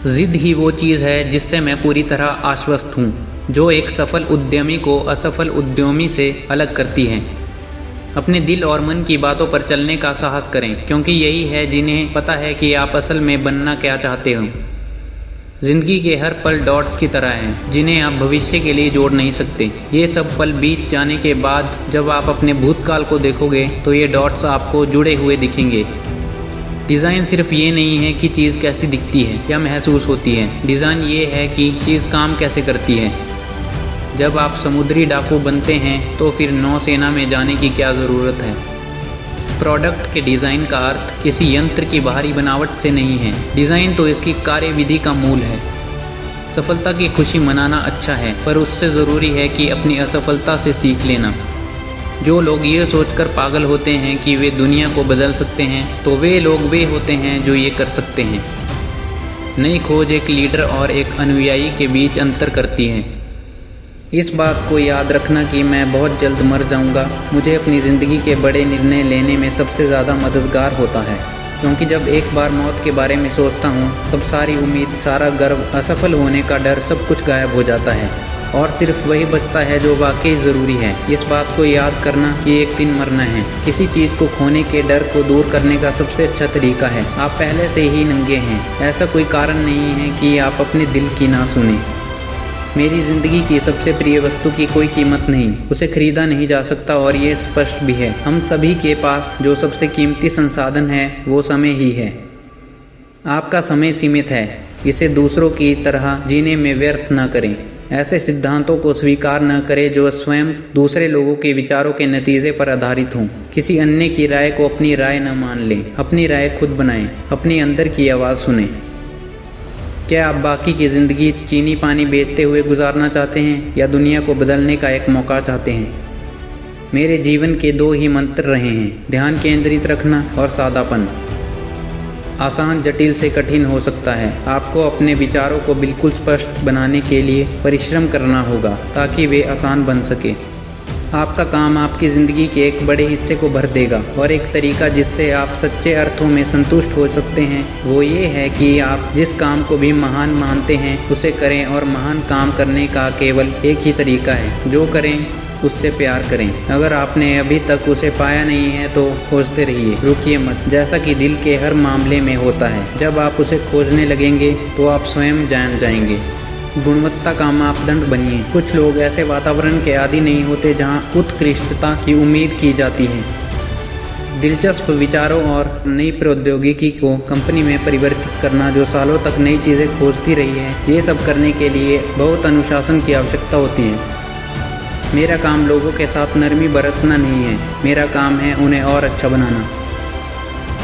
जिद ही वो चीज़ है जिससे मैं पूरी तरह आश्वस्त हूँ, जो एक सफल उद्यमी को असफल उद्यमी से अलग करती है। अपने दिल और मन की बातों पर चलने का साहस करें, क्योंकि यही है जिन्हें पता है कि आप असल में बनना क्या चाहते हो। ज़िंदगी के हर पल डॉट्स की तरह हैं, जिन्हें आप भविष्य के लिए जोड़ नहीं सकते। ये सब पल बीत जाने के बाद जब आप अपने भूतकाल को देखोगे तो ये डॉट्स आपको जुड़े हुए दिखेंगे। डिज़ाइन सिर्फ ये नहीं है कि चीज़ कैसी दिखती है या महसूस होती है, डिज़ाइन ये है कि चीज़ काम कैसे करती है। जब आप समुद्री डाकू बनते हैं तो फिर नौसेना में जाने की क्या ज़रूरत है। प्रोडक्ट के डिज़ाइन का अर्थ किसी यंत्र की बाहरी बनावट से नहीं है, डिज़ाइन तो इसकी कार्यविधि का मूल है। सफलता की खुशी मनाना अच्छा है, पर उससे ज़रूरी है कि अपनी असफलता से सीख लेना। जो लोग ये सोचकर पागल होते हैं कि वे दुनिया को बदल सकते हैं, तो वे लोग वे होते हैं जो ये कर सकते हैं। नई खोज एक लीडर और एक अनुयायी के बीच अंतर करती है। इस बात को याद रखना कि मैं बहुत जल्द मर जाऊंगा मुझे अपनी ज़िंदगी के बड़े निर्णय लेने में सबसे ज़्यादा मददगार होता है, क्योंकि जब एक बार मौत के बारे में सोचता हूँ तब सारी उम्मीद, सारा गर्व, असफल होने का डर, सब कुछ गायब हो जाता है और सिर्फ वही बचता है जो वाकई ज़रूरी है। इस बात को याद करना कि एक दिन मरना है। किसी चीज़ को खोने के डर को दूर करने का सबसे अच्छा तरीका है, आप पहले से ही नंगे हैं। ऐसा कोई कारण नहीं है कि आप अपने दिल की ना सुने। मेरी ज़िंदगी की सबसे प्रिय वस्तु की कोई कीमत नहीं, उसे खरीदा नहीं जा सकता और ये स्पष्ट भी है। हम सभी के पास जो सबसे कीमती संसाधन है वो समय ही है। आपका समय सीमित है, इसे दूसरों की तरह जीने में व्यर्थ न करें। ऐसे सिद्धांतों को स्वीकार न करें जो स्वयं दूसरे लोगों के विचारों के नतीजे पर आधारित हों। किसी अन्य की राय को अपनी राय न मान लें, अपनी राय खुद बनाएं, अपनी अंदर की आवाज़ सुनें। क्या आप बाकी की ज़िंदगी चीनी पानी बेचते हुए गुजारना चाहते हैं या दुनिया को बदलने का एक मौका चाहते हैं? मेरे जीवन के दो ही मंत्र रहे हैं, ध्यान केंद्रित रखना और सादापन। आसान जटिल से कठिन हो सकता है। आपको अपने विचारों को बिल्कुल स्पष्ट बनाने के लिए परिश्रम करना होगा ताकि वे आसान बन सके। आपका काम आपकी ज़िंदगी के एक बड़े हिस्से को भर देगा और एक तरीका जिससे आप सच्चे अर्थों में संतुष्ट हो सकते हैं वो ये है कि आप जिस काम को भी महान मानते हैं उसे करें। और महान काम करने का केवल एक ही तरीका है, जो करें उससे प्यार करें। अगर आपने अभी तक उसे पाया नहीं है तो खोजते रहिए, रुकिए मत, जैसा कि दिल के हर मामले में होता है। जब आप उसे खोजने लगेंगे तो आप स्वयं जान जाएंगे। गुणवत्ता का मापदंड बनिए। कुछ लोग ऐसे वातावरण के आदी नहीं होते जहां उत्कृष्टता की उम्मीद की जाती है। दिलचस्प विचारों और नई प्रौद्योगिकी को कंपनी में परिवर्तित करना जो सालों तक नई चीज़ें खोजती रही है, ये सब करने के लिए बहुत अनुशासन की आवश्यकता होती है। मेरा काम लोगों के साथ नरमी बरतना नहीं है, मेरा काम है उन्हें और अच्छा बनाना।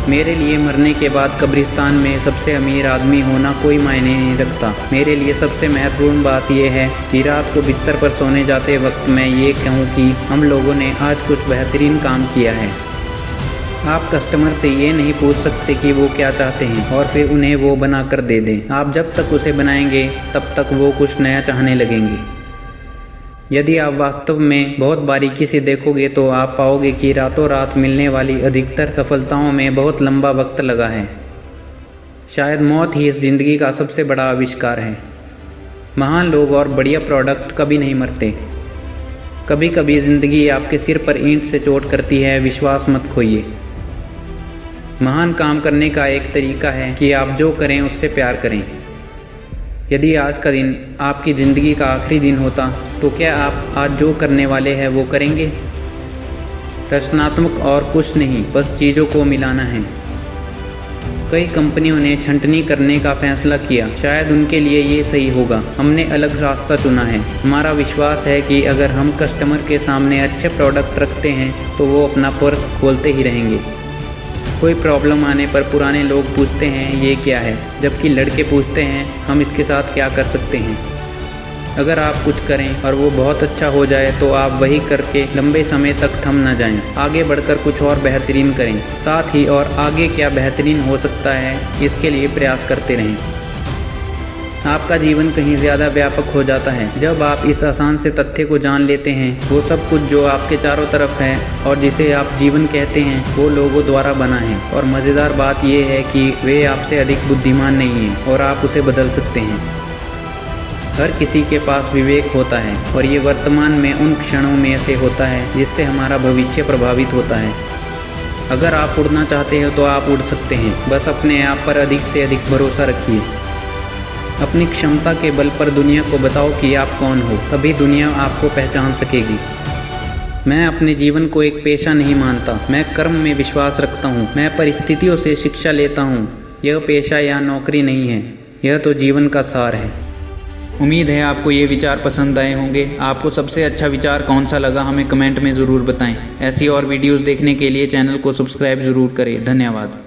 मेरे लिए मरने के बाद कब्रिस्तान में सबसे अमीर आदमी होना कोई मायने नहीं रखता। मेरे लिए सबसे महत्वपूर्ण बात यह है कि रात को बिस्तर पर सोने जाते वक्त मैं ये कहूँ कि हम लोगों ने आज कुछ बेहतरीन काम किया है। आप कस्टमर से ये नहीं पूछ सकते कि वो क्या चाहते हैं और फिर उन्हें वो बना कर दे दें। आप जब तक उसे बनाएंगे तब तक वो कुछ नया चाहने लगेंगे। यदि आप वास्तव में बहुत बारीकी से देखोगे तो आप पाओगे कि रातों रात मिलने वाली अधिकतर सफलताओं में बहुत लंबा वक्त लगा है। शायद मौत ही इस ज़िंदगी का सबसे बड़ा आविष्कार है। महान लोग और बढ़िया प्रोडक्ट कभी नहीं मरते। कभी कभी ज़िंदगी आपके सिर पर ईंट से चोट करती है, विश्वास मत खोइए। महान काम करने का एक तरीका है कि आप जो करें उससे प्यार करें। यदि आज का दिन आपकी ज़िंदगी का आखिरी दिन होता तो क्या आप आज जो करने वाले हैं वो करेंगे? रचनात्मक और कुछ नहीं, बस चीज़ों को मिलाना है। कई कंपनियों ने छंटनी करने का फैसला किया, शायद उनके लिए ये सही होगा। हमने अलग रास्ता चुना है। हमारा विश्वास है कि अगर हम कस्टमर के सामने अच्छे प्रोडक्ट रखते हैं तो वो अपना पर्स खोलते ही रहेंगे। कोई प्रॉब्लम आने पर पुराने लोग पूछते हैं ये क्या है, जबकि लड़के पूछते हैं हम इसके साथ क्या कर सकते हैं। अगर आप कुछ करें और वो बहुत अच्छा हो जाए तो आप वही करके लंबे समय तक थम न जाएं। आगे बढ़कर कुछ और बेहतरीन करें। साथ ही और आगे क्या बेहतरीन हो सकता है इसके लिए प्रयास करते रहें। आपका जीवन कहीं ज़्यादा व्यापक हो जाता है जब आप इस आसान से तथ्य को जान लेते हैं। वो सब कुछ जो आपके चारों तरफ है और जिसे आप जीवन कहते हैं वो लोगों द्वारा बना है। और मज़ेदार बात यह है कि वे आपसे अधिक बुद्धिमान नहीं हैं और आप उसे बदल सकते हैं। हर किसी के पास विवेक होता है और ये वर्तमान में उन क्षणों में से होता है जिससे हमारा भविष्य प्रभावित होता है। अगर आप उड़ना चाहते हो तो आप उड़ सकते हैं, बस अपने आप पर अधिक से अधिक भरोसा रखिए। अपनी क्षमता के बल पर दुनिया को बताओ कि आप कौन हो, तभी दुनिया आपको पहचान सकेगी। मैं अपने जीवन को एक पेशा नहीं मानता, मैं कर्म में विश्वास रखता हूँ। मैं परिस्थितियों से शिक्षा लेता हूँ। यह पेशा या नौकरी नहीं है, यह तो जीवन का सार है। उम्मीद है आपको ये विचार पसंद आए होंगे। आपको सबसे अच्छा विचार कौन सा लगा हमें कमेंट में ज़रूर बताएं। ऐसी और वीडियोज़ देखने के लिए चैनल को सब्सक्राइब ज़रूर करें। धन्यवाद।